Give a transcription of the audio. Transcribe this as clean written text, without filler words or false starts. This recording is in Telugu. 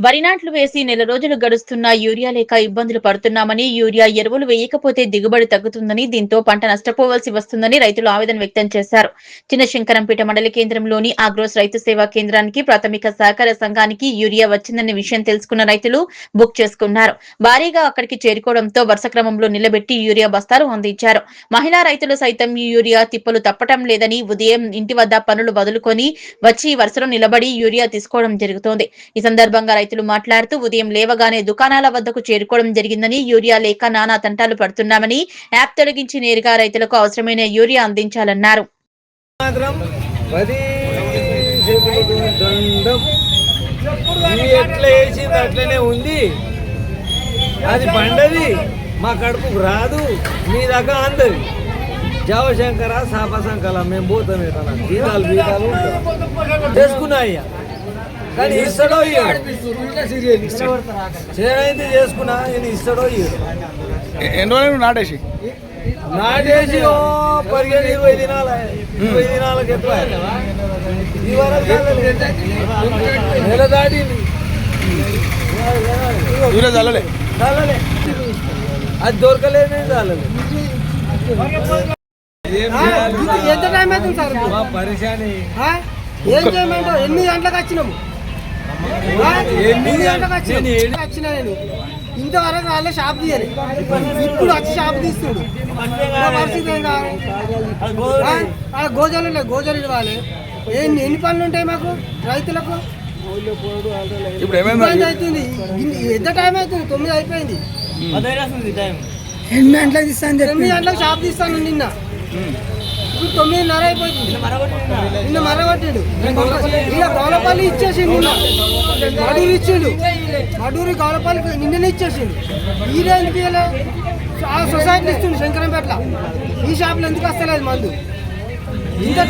వరి నాట్లు వేసి నెల రోజులు గడుస్తున్నా యూరియా లేక ఇబ్బందులు పడుతున్నామని, యూరియా ఎరువులు వేయకపోతే దిగుబడి తగ్గుతుందని, దీంతో పంట నష్టపోవాల్సి వస్తుందని రైతులు ఆవేదన వ్యక్తం చేశారు. చిన్నశంకరంపేట మండల కేంద్రంలోని ఆగ్రోస్ రైతు సేవా కేంద్రానికి ప్రాథమిక సహకార సంఘానికి యూరియా వచ్చిందనే విషయం తెలుసుకున్న రైతులు బుక్ చేసుకున్నారు. భారీగా అక్కడికి చేరుకోవడంతో వరుస క్రమంలో నిలబెట్టి యూరియా బస్తాలు అందించారు. మహిళా రైతులు సైతం ఈ యూరియా తిప్పలు తప్పటం లేదని ఉదయం ఇంటి వద్ద పనులు వదులుకొని వచ్చి వరుసలో నిలబడి యూరియా తీసుకోవడం జరుగుతోంది. ఈ సందర్భంగా రైతులు మాట్లాడుతూ ఉదయం లేవగానే దుకాణాల వద్దకు చేరుకోవడం జరిగిందని, యూరియా లేక నానా తంటాలు పడుతున్నామని, యాప్ తొలగించి నేరుగా రైతులకు అవసరమైన యూరియా అందించాలన్నారు. అది పండది మా కడుపుకు రాదు, మీ దగ్గర అందది జవశంకర సాపసంకల మేము పోతాం. గీతాలు గీతాలు చేసుకున్నా అయ్యా, కానీ ఇస్తాడో చేరైతే చేసుకున్నా నేను ఇస్తాడో ఎన్ని రోజులు నాటేసి 15-20 దినాలు 20 దినాలకు ఎక్కువ ఈ వరకు నెల దాటింది. చల్లలే అది దొరకలేదు, చల్లలే. ఎంత టైం అవుతుంది సార్? పరిశాని ఏం చేయమంటావు? 8 గంటలకు వచ్చినాము, 8 గంటలకు వచ్చినా నేను ఇంతవరకు వాళ్ళే షాప్ తీయాలి. ఇప్పుడు వచ్చి షాప్ తీస్తుడు పరిస్థితి ఏం కావాలి? గోజాలు ఉన్నాయి, గోజాలు ఇవ్వాలి. ఎన్ని పనులు ఉంటాయి మాకు రైతులకు? ఇబ్బంది అవుతుంది. ఎంత టైం అవుతుంది? 9 అయిపోయింది. 8 గంటలకు తీస్తాను, 8 గంటలకు షాప్ తీస్తాను. నిన్న ఇప్పుడు 9:30 అయిపోయింది. నిన్న మరగొట్టాడు. ఇలా గౌలపల్లి ఇచ్చేసిండు, నిన్న మడూరు ఇచ్చిండు, మడూరు గౌలపల్లికి నిన్ననే ఇచ్చేసిండు. ఈ రేంజ్కి ఆ సొసైటీలు ఇస్తుండు శంకరంపేటలో. ఈ షాపులు ఎందుకు వస్తలేదు మందు? ఇంకా